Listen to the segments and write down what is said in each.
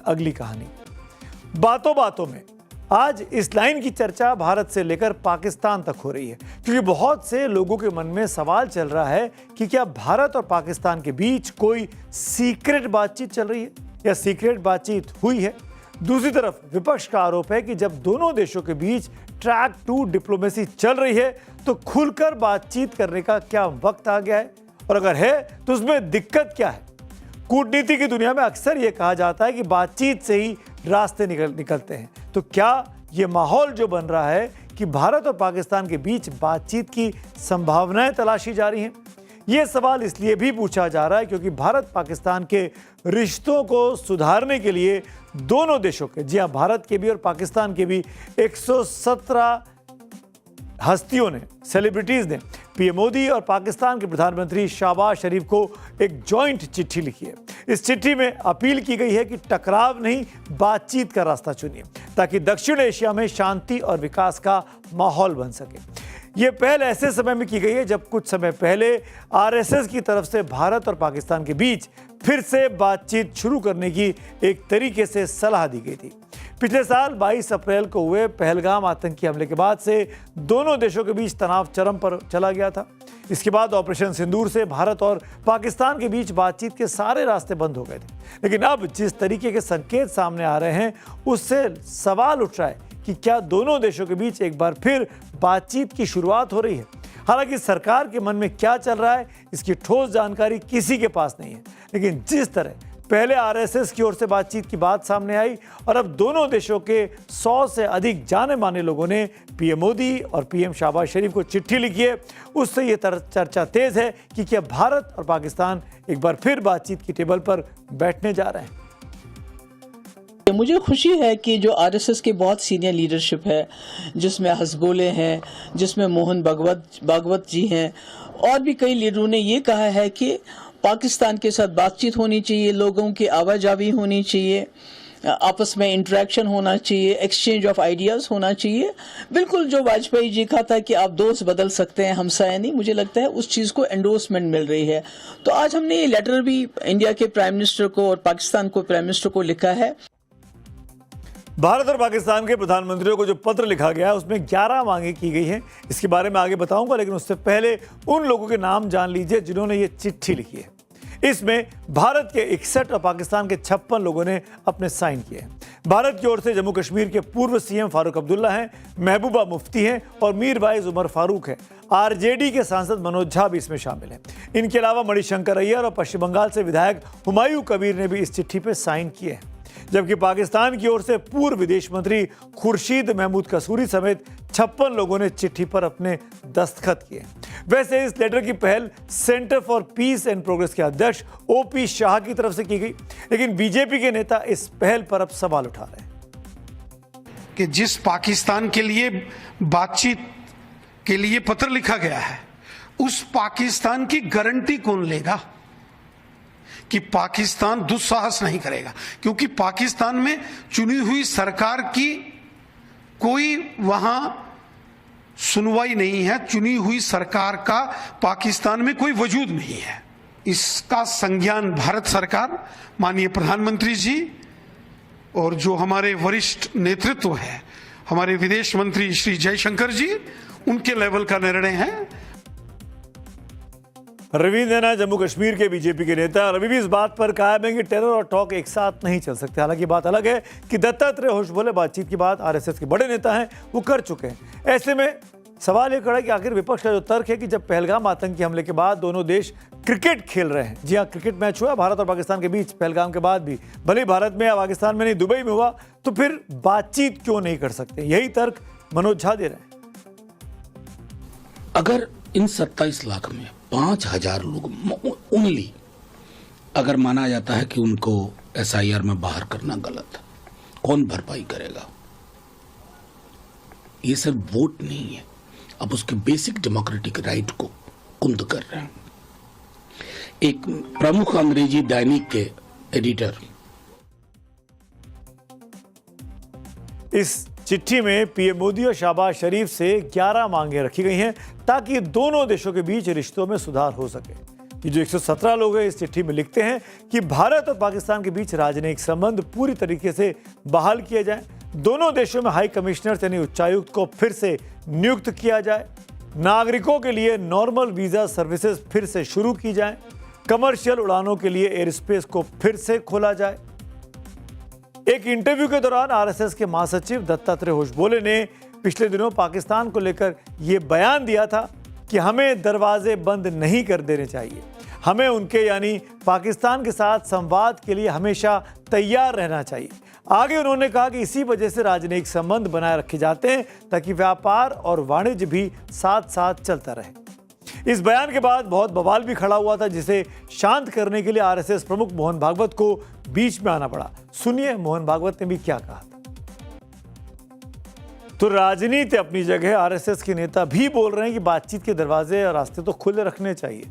अगली कहानी। बातों बातों में आज इस लाइन की चर्चा भारत से लेकर पाकिस्तान तक हो रही है, क्योंकि बहुत से लोगों के मन में सवाल चल रहा है कि क्या भारत और पाकिस्तान के बीच कोई सीक्रेट बातचीत चल रही है या सीक्रेट बातचीत हुई है। दूसरी तरफ विपक्ष का आरोप है कि जब दोनों देशों के बीच ट्रैक 2 डिप्लोमेसी चल रही है तो खुलकर बातचीत करने का क्या वक्त आ गया है, और अगर है तो उसमें दिक्कत क्या है। कूटनीति की दुनिया में अक्सर यह कहा जाता है कि बातचीत से ही रास्ते निकलते हैं। तो क्या ये माहौल जो बन रहा है कि भारत और पाकिस्तान के बीच बातचीत की संभावनाएं तलाशी जा रही हैं, ये सवाल इसलिए भी पूछा जा रहा है क्योंकि भारत पाकिस्तान के रिश्तों को सुधारने के लिए दोनों देशों के, जी हाँ, भारत के भी और पाकिस्तान के भी 117 हस्तियों ने, सेलिब्रिटीज ने पीएम मोदी और पाकिस्तान के प्रधानमंत्री शहबाज शरीफ को एक जॉइंट चिट्ठी लिखी है। इस चिट्ठी में अपील की गई है कि टकराव नहीं, बातचीत का रास्ता चुनिए ताकि दक्षिण एशिया में शांति और विकास का माहौल बन सके। ये पहल ऐसे समय में की गई है जब कुछ समय पहले आरएसएस की तरफ से भारत और पाकिस्तान के बीच फिर से बातचीत शुरू करने की एक तरीके से सलाह दी गई थी। पिछले साल 22 अप्रैल को हुए पहलगाम आतंकी हमले के बाद से दोनों देशों के बीच तनाव चरम पर चला गया था। इसके बाद ऑपरेशन सिंदूर से भारत और पाकिस्तान के बीच बातचीत के सारे रास्ते बंद हो गए थे। लेकिन अब जिस तरीके के संकेत सामने आ रहे हैं उससे सवाल उठ रहा है कि क्या दोनों देशों के बीच एक बार फिर बातचीत की शुरुआत हो रही है। हालांकि सरकार के मन में क्या चल रहा है इसकी ठोस जानकारी किसी के पास नहीं है, लेकिन जिस तरह पहले आरएसएस की ओर से बातचीत की बात सामने आई और अब दोनों देशों के 100 से अधिक जाने माने लोगों ने पीएम मोदी और पीएम शहबाज शरीफ को चिट्ठी लिखी है, उससे ये चर्चा तेज है कि क्या भारत और पाकिस्तान एक बार फिर बातचीत की टेबल पर बैठने जा रहे हैं। मुझे खुशी है कि जो आरएसएस के बहुत सीनियर लीडरशिप है, जिसमें हसबोले हैं, जिसमें मोहन भागवत जी हैं, और भी कई लीडरों ने ये कहा है कि पाकिस्तान के साथ बातचीत होनी चाहिए, लोगों की आवाजावी होनी चाहिए, आपस में इंटरेक्शन होना चाहिए, एक्सचेंज ऑफ आइडियाज होना चाहिए। बिल्कुल जो वाजपेयी जी का था कि आप दोस्त बदल सकते हैं, हमसाया नहीं, मुझे लगता है उस चीज़ को एंडोर्समेंट मिल रही है। तो आज हमने ये लेटर भी इंडिया के प्राइम मिनिस्टर को और पाकिस्तान को प्राइम मिनिस्टर को लिखा है। भारत और पाकिस्तान के प्रधानमंत्रियों को जो पत्र लिखा गया है उसमें 11 मांगे की गई हैं। इसके बारे में आगे बताऊंगा, लेकिन उससे पहले उन लोगों के नाम जान लीजिए जिन्होंने ये चिट्ठी लिखी है। इसमें भारत के 61 और पाकिस्तान के 56 लोगों ने अपने साइन किए हैं। भारत की ओर से जम्मू कश्मीर के पूर्व सीएम फारूक अब्दुल्ला हैं, महबूबा मुफ्ती हैं और मीरवाइज उमर फारूक हैं। आरजेडी के सांसद मनोज झा भी इसमें शामिल हैं। इनके अलावा मणिशंकर अय्यर और पश्चिम बंगाल से विधायक हुमायूं कबीर ने भी इस चिट्ठी पर साइन किए हैं। जबकि पाकिस्तान की ओर से पूर्व विदेश मंत्री खुर्शीद महमूद कसूरी समेत 56 लोगों ने चिट्ठी पर अपने दस्तखत किए। वैसे इस लेटर की पहल centre for piece and progress के अध्यक्ष ओपी शाह की तरफ से की गई, लेकिन बीजेपी के नेता इस पहल पर अब सवाल उठा रहे हैं कि जिस पाकिस्तान के लिए बातचीत के लिए पत्र लिखा गया है उस पाकिस्तान की गारंटी कौन लेगा कि पाकिस्तान दुस्साहस नहीं करेगा, क्योंकि पाकिस्तान में चुनी हुई सरकार की कोई वहां सुनवाई नहीं है, चुनी हुई सरकार का पाकिस्तान में कोई वजूद नहीं है। इसका संज्ञान भारत सरकार, माननीय प्रधानमंत्री जी और जो हमारे वरिष्ठ नेतृत्व है, हमारे विदेश मंत्री श्री जयशंकर जी, उनके लेवल का निर्णय है। रवींद्र जैना जम्मू कश्मीर के बीजेपी के नेता और अभी भी इस बात पर कायम है कि टेरर और टॉक एक साथ नहीं चल सकते। हालांकि बात अलग है कि दत्तात्रेय होशबोले बातचीत की बात आरएसएस के बड़े नेता हैं वो कर चुके हैं। ऐसे में सवाल ये खड़ा है कि आखिर विपक्ष का जो तर्क है कि जब पहलगाम आतंकी हमले के बाद दोनों देश क्रिकेट खेल रहे हैं, जी हाँ, क्रिकेट मैच हुआ भारत और पाकिस्तान के बीच पहलगाम के बाद भी, भले भारत में या पाकिस्तान में नहीं, दुबई में हुआ, तो फिर बातचीत क्यों नहीं कर सकते? यही तर्क मनोज झा दे रहे हैं। अगर इन 27 लाख में 5,000 लोग ओनली अगर माना जाता है कि उनको एसआईआर में बाहर करना गलत है, कौन भरपाई करेगा? ये सिर्फ वोट नहीं है, अब उसके बेसिक डेमोक्रेटिक राइट को कुंद कर रहे हैं। एक प्रमुख अंग्रेजी दैनिक के एडिटर इस चिट्ठी में पीएम मोदी और शहबाज शरीफ से 11 मांगे रखी गई हैं ताकि दोनों देशों के बीच रिश्तों में सुधार हो सके। ये जो 117 लोग हैं इस चिट्ठी में लिखते हैं कि भारत और पाकिस्तान के बीच राजनयिक संबंध पूरी तरीके से बहाल किए जाएं, दोनों देशों में हाई कमिश्नर यानी उच्चायुक्त को फिर से नियुक्त किया जाए, नागरिकों के लिए नॉर्मल वीजा सर्विसेज फिर से शुरू की जाए, कमर्शियल उड़ानों के लिए एयर स्पेस को फिर से खोला जाए। एक इंटरव्यू के दौरान आरएसएस के महासचिव दत्तात्रेय होसबोले ने पिछले दिनों पाकिस्तान को लेकर यह बयान दिया था कि हमें दरवाजे बंद नहीं कर देने चाहिए, हमें उनके यानी पाकिस्तान के साथ संवाद के लिए हमेशा तैयार रहना चाहिए। आगे उन्होंने कहा कि इसी वजह से राजनयिक संबंध बनाए रखे जाते हैं ताकि व्यापार और वाणिज्य भी साथ साथ चलता रहे। इस बयान के बाद बहुत बवाल भी खड़ा हुआ था, जिसे शांत करने के लिए आरएसएस प्रमुख मोहन भागवत को बीच में आना पड़ा। सुनिए मोहन भागवत ने भी क्या कहा था। तो राजनीति अपनी जगह, आरएसएस के नेता भी बोल रहे हैं कि बातचीत के दरवाजे और रास्ते तो खुले रखने चाहिए।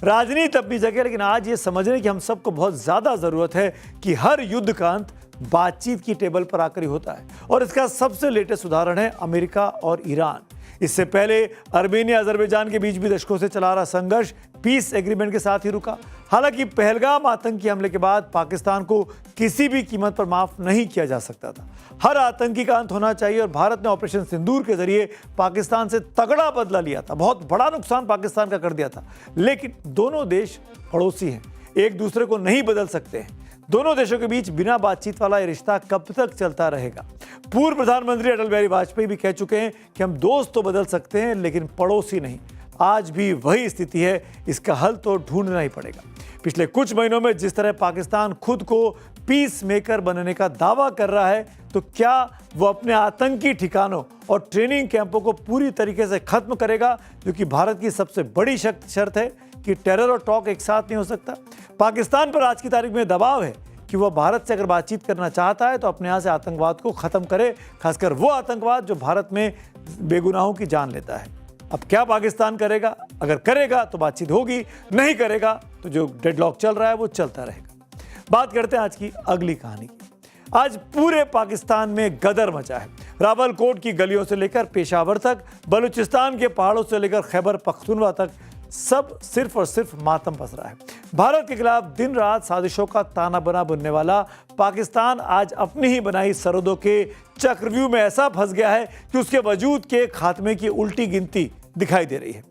राजनीति अपनी जगह, लेकिन आज ये समझने की हम सबको बहुत ज्यादा जरूरत है कि हर युद्ध का अंत बातचीत की टेबल पर आकर ही होता है, और इसका सबसे लेटेस्ट उदाहरण है अमेरिका और ईरान। इससे पहले अर्मेनिया अजरबैजान के बीच भी दशकों से चला रहा संघर्ष पीस एग्रीमेंट के साथ ही रुका। हालांकि पहलगाम आतंकी हमले के बाद पाकिस्तान को किसी भी कीमत पर माफ नहीं किया जा सकता था। हर आतंकी का अंत होना चाहिए, और भारत ने ऑपरेशन सिंदूर के जरिए पाकिस्तान से तगड़ा बदला लिया था, बहुत बड़ा नुकसान पाकिस्तान का कर दिया था। लेकिन दोनों देश पड़ोसी हैं, एक दूसरे को नहीं बदल सकते हैं। दोनों देशों के बीच बिना बातचीत वाला ये रिश्ता कब तक चलता रहेगा? पूर्व प्रधानमंत्री अटल बिहारी वाजपेयी भी कह चुके हैं कि हम दोस्त तो बदल सकते हैं लेकिन पड़ोसी नहीं। आज भी वही स्थिति है, इसका हल तो ढूंढना ही पड़ेगा। पिछले कुछ महीनों में जिस तरह पाकिस्तान खुद को पीस मेकर बनने का दावा कर रहा है, तो क्या वो अपने आतंकी ठिकानों और ट्रेनिंग कैंपों को पूरी तरीके से खत्म करेगा, जो कि भारत की सबसे बड़ी शर्त है कि टेरर और टॉक एक साथ नहीं हो सकता। पाकिस्तान पर आज की तारीख में दबाव है कि वह भारत से अगर बातचीत करना चाहता है तो अपने यहाँ से आतंकवाद को खत्म करे, खासकर वो आतंकवाद जो भारत में बेगुनाहों की जान लेता है। अब क्या पाकिस्तान करेगा? अगर करेगा तो बातचीत होगी, नहीं करेगा तो जो डेडलॉक चल रहा है वो चलता रहेगा। बात करते हैं आज की अगली कहानी की। आज पूरे पाकिस्तान में गदर मचा है। रावलकोट की गलियों से लेकर पेशावर तक, बलूचिस्तान के पहाड़ों से लेकर खैबर पख्तूनवा तक सब सिर्फ और सिर्फ मातम पस रहा है। भारत के खिलाफ दिन रात साजिशों का ताना बना बुनने वाला पाकिस्तान आज अपनी ही बनाई सरहदों के चक्रव्यूह में ऐसा फंस गया है कि उसके वजूद के खात्मे की उल्टी गिनती दिखाई दे रही है।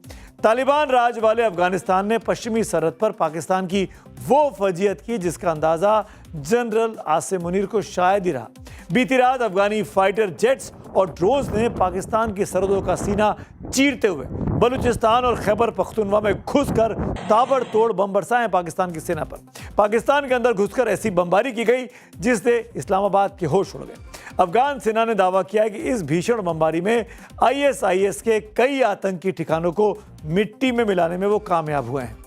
तालिबान राज वाले अफगानिस्तान ने पश्चिमी सरहद पर पाकिस्तान की वो फजीयत की जिसका अंदाजा जनरल आसिम मुनीर को शायद ही रहा। बीती रात अफगानी फाइटर जेट्स और ड्रोन्स ने पाकिस्तान की सरहदों का सीना चीरते हुए बलूचिस्तान और खैबर पख्तूनवा में घुसकर ताबड़तोड़ बम बरसाए पाकिस्तान की सेना पर। पाकिस्तान के अंदर घुसकर ऐसी बमबारी की गई जिससे इस्लामाबाद के होश उड़ गए। अफगान सेना ने दावा किया है कि इस भीषण बमबारी में आईएसआईएस के कई आतंकी ठिकानों को मिट्टी में मिलाने में वो कामयाब हुए हैं।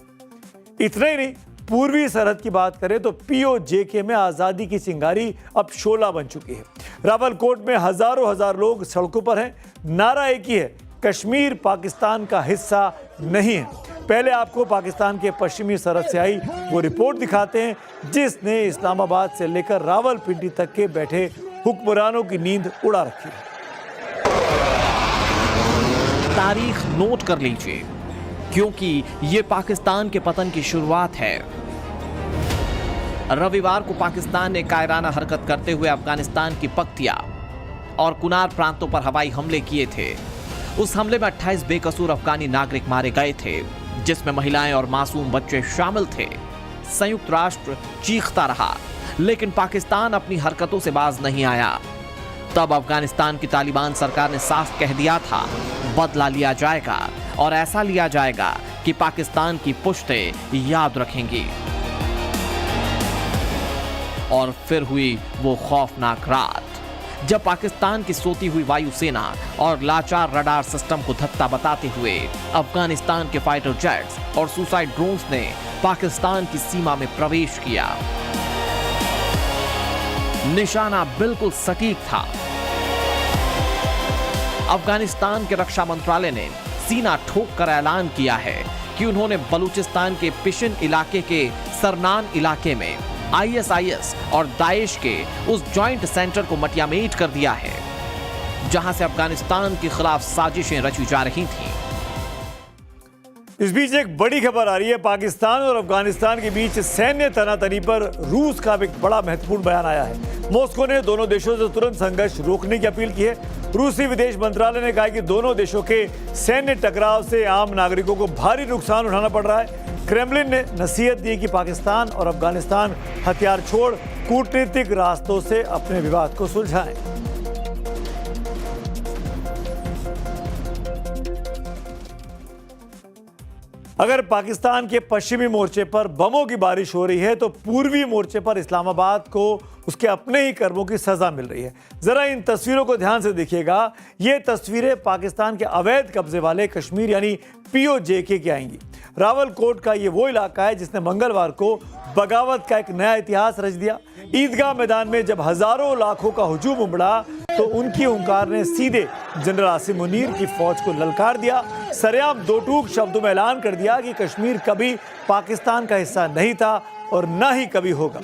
इतना ही नहीं, पूर्वी सरहद की बात करें तो पीओजेके में आजादी की चिंगारी अब शोला बन चुकी है। रावलकोट में हजार लोग सड़कों पर हैं। नारा एक ही है, कश्मीर पाकिस्तान का हिस्सा नहीं है। पहले आपको पाकिस्तान के पश्चिमी सरहद से आई वो रिपोर्ट दिखाते हैं जिसने इस्लामाबाद से लेकर रावलपिंडी तक के बैठे हुक्मरानों की नींद उड़ा रखी है। तारीख नोट कर लीजिए, क्योंकि ये पाकिस्तान के पतन की शुरुआत है। रविवार को पाकिस्तान ने कायराना हरकत करते हुए अफगानिस्तान की पख्तिया और कुनार प्रांतों पर हवाई हमले किए थे। उस हमले में 28 बेकसूर अफगानी नागरिक मारे गए थे, जिसमें महिलाएं और मासूम बच्चे शामिल थे। संयुक्त राष्ट्र चीखता रहा, लेकिन पाकिस्तान अपनी हरकतों से बाज नहीं आया। तब अफगानिस्तान की तालिबान सरकार ने साफ कह दिया था, बदला लिया जाएगा और ऐसा लिया जाएगा कि पाकिस्तान की पुश्तें याद रखेंगी। और फिर हुई वो खौफनाक रात जब पाकिस्तान की सोती हुई वायुसेना और लाचार रडार सिस्टम को धत्ता बताते हुए अफगानिस्तान के फाइटर जेट्स और सुसाइड ड्रोन्स ने पाकिस्तान की सीमा में प्रवेश किया। निशाना बिल्कुल सटीक था। अफगानिस्तान के रक्षा मंत्रालय ने सीना ठोक कर ऐलान किया है कि उन्होंने बलूचिस्तान के पिशिन इलाके के सरनान इलाके में आईएसआईएस और दाइश के उस जॉइंट सेंटर को मटियामेट कर दिया है, जहां से अफगानिस्तान के खिलाफ साजिशें रची जा रही थीं। इस बीच एक बड़ी खबर आ रही है। पाकिस्तान और अफगानिस्तान के बीच सैन्य तनातनी पर रूस का एक बड़ा महत्वपूर्ण बयान आया है। मॉस्को ने दोनों देशों से तुरंत संघर्ष रोकने की अपील की है। रूसी विदेश मंत्रालय ने कहा कि दोनों देशों के सैन्य टकराव से आम नागरिकों को भारी नुकसान उठाना पड़ रहा है। क्रेमलिन ने नसीहत दी कि पाकिस्तान और अफगानिस्तान हथियार छोड़ कूटनीतिक रास्तों से अपने विवाद को सुलझाएं। अगर पाकिस्तान के पश्चिमी मोर्चे पर बमों की बारिश हो रही है तो पूर्वी मोर्चे पर इस्लामाबाद को उसके अपने ही कर्मों की सजा मिल रही है। जरा इन तस्वीरों को ध्यान से देखिएगा। ये तस्वीरें पाकिस्तान के अवैध कब्जे वाले कश्मीर यानी POJK की आएंगी। रावलकोट का ये वो इलाका है जिसने मंगलवार को बगावत का एक नया इतिहास रच दिया। ईदगाह मैदान में जब हजारों लाखों का हुजूम उमड़ा तो उनकी हुंकार ने सीधे जनरल आसिम मुनीर की फौज को ललकार दिया। सरेआम दो टूक शब्दों में ऐलान कर दिया कि कश्मीर कभी पाकिस्तान का हिस्सा नहीं था और न ही कभी होगा।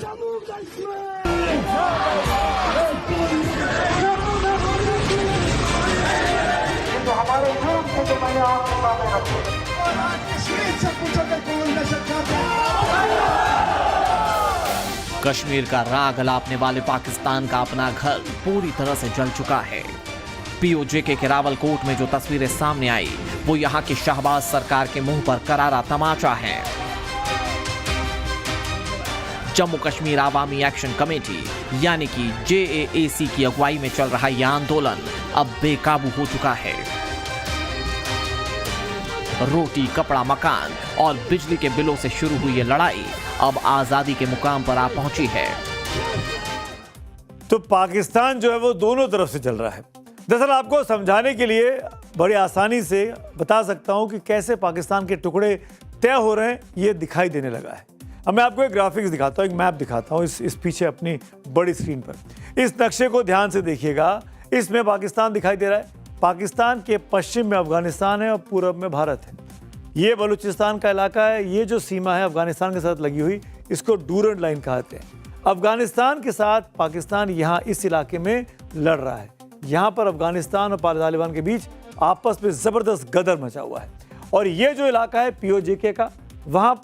कश्मीर का राग अलापने वाले पाकिस्तान का अपना घर पूरी तरह से जल चुका है। POJK के रावलकोट में जो तस्वीरें सामने आई वो यहाँ की शहबाज सरकार के मुंह पर करारा तमाचा है। जम्मू कश्मीर आवामी एक्शन कमेटी यानी कि JAAC की अगुवाई में चल रहा यह आंदोलन अब बेकाबू हो चुका है। रोटी, कपड़ा, मकान और बिजली के बिलों से शुरू हुई ये लड़ाई अब आजादी के मुकाम पर आ पहुंची है। तो पाकिस्तान जो है वो दोनों तरफ से चल रहा है। दरअसल आपको समझाने के लिए बड़ी आसानी से बता सकता हूं कि कैसे पाकिस्तान के टुकड़े तय हो रहे हैं, ये दिखाई देने लगा है। अब मैं आपको एक ग्राफिक्स दिखाता हूं, एक मैप दिखाता हूं इस पीछे अपनी बड़ी स्क्रीन पर। इस नक्शे को ध्यान से देखिएगा। इसमें पाकिस्तान दिखाई दे रहा है। पाकिस्तान के पश्चिम में अफगानिस्तान है और पूरब में भारत है। ये बलूचिस्तान का इलाका है। ये जो सीमा है अफगानिस्तान के साथ लगी हुई, इसको डूरंड लाइन कहते हैं। अफगानिस्तान के साथ पाकिस्तान यहाँ इस इलाके में लड़ रहा है। यहाँ पर अफगानिस्तान और तालिबान के बीच आपस में ज़बरदस्त गदर मचा हुआ है। और ये जो इलाका है POJK का, वहाँ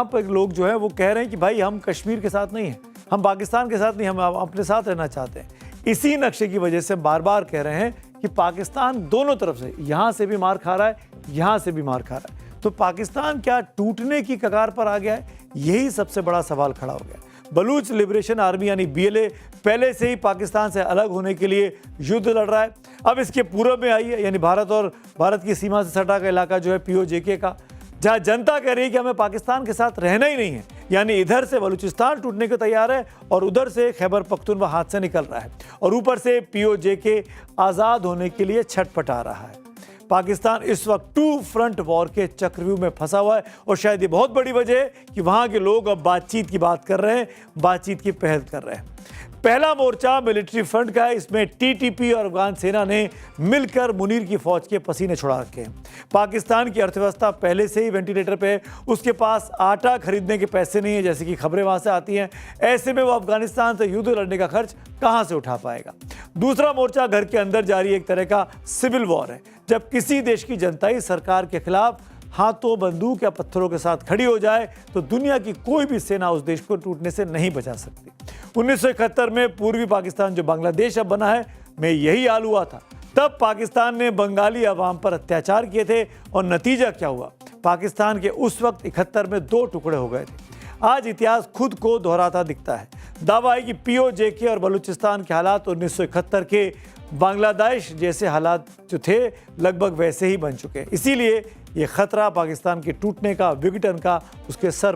पर लोग जो है वो कह रहे हैं कि भाई हम कश्मीर के साथ नहीं हैं, हम पाकिस्तान के साथ नहीं, हम अपने साथ रहना चाहते हैं। इसी नक्शे की वजह से बार बार कह रहे हैं कि पाकिस्तान दोनों तरफ से, यहाँ से भी मार खा रहा है, यहाँ से भी मार खा रहा है। तो पाकिस्तान क्या टूटने की कगार पर आ गया है? यही सबसे बड़ा सवाल खड़ा हो गया। बलूच लिबरेशन आर्मी यानी BLA पहले से ही पाकिस्तान से अलग होने के लिए युद्ध लड़ रहा है। अब इसके पूर्व में आई है यानी भारत की सीमा से सटा का इलाका जो है POJK का, जहां जनता कह रही है कि हमें पाकिस्तान के साथ रहना ही नहीं है। यानी इधर से बलूचिस्तान टूटने को तैयार है और उधर से खैबर पख्तूनख्वा हाथ से निकल रहा है और ऊपर से POJK आज़ाद होने के लिए छटपटा रहा है। पाकिस्तान इस वक्त 2 फ्रंट वॉर के चक्रव्यूह में फंसा हुआ है और शायद ये बहुत बड़ी वजह है कि वहाँ के लोग अब बातचीत की बात कर रहे हैं, बातचीत की पहल कर रहे हैं। पहला मोर्चा मिलिट्री फ्रंट का है। इसमें TTP और अफगान सेना ने मिलकर मुनीर की फौज के पसीने छुड़ा रखे हैं। पाकिस्तान की अर्थव्यवस्था पहले से ही वेंटिलेटर पे है। उसके पास आटा खरीदने के पैसे नहीं है, जैसे कि खबरें वहां से आती हैं। ऐसे में वो अफगानिस्तान से युद्ध लड़ने का खर्च कहां से उठा पाएगा? दूसरा मोर्चा घर के अंदर जारी एक तरह का सिविल वॉर है। जब किसी देश की जनता ही सरकार के खिलाफ हाथों, बंदूक या पत्थरों के साथ खड़ी हो जाए तो दुनिया की कोई भी सेना उस देश को टूटने से नहीं बचा सकती। 1971 में पूर्वी पाकिस्तान जो बांग्लादेश अब बना है में यही हाल हुआ था। तब पाकिस्तान ने बंगाली अवाम पर अत्याचार किए थे और नतीजा क्या हुआ? पाकिस्तान के उस वक्त 71 में 2 टुकड़े हो गए थे। आज इतिहास खुद को दोहराता दिखता है। दावा है कि POJK और बलूचिस्तान के हालात 1971 के बांग्लादेश जैसे हालात जो थे लगभग वैसे ही बन चुके हैं। इसीलिए ये खतरा पाकिस्तान के टूटने का, विघटन का उसके सर पर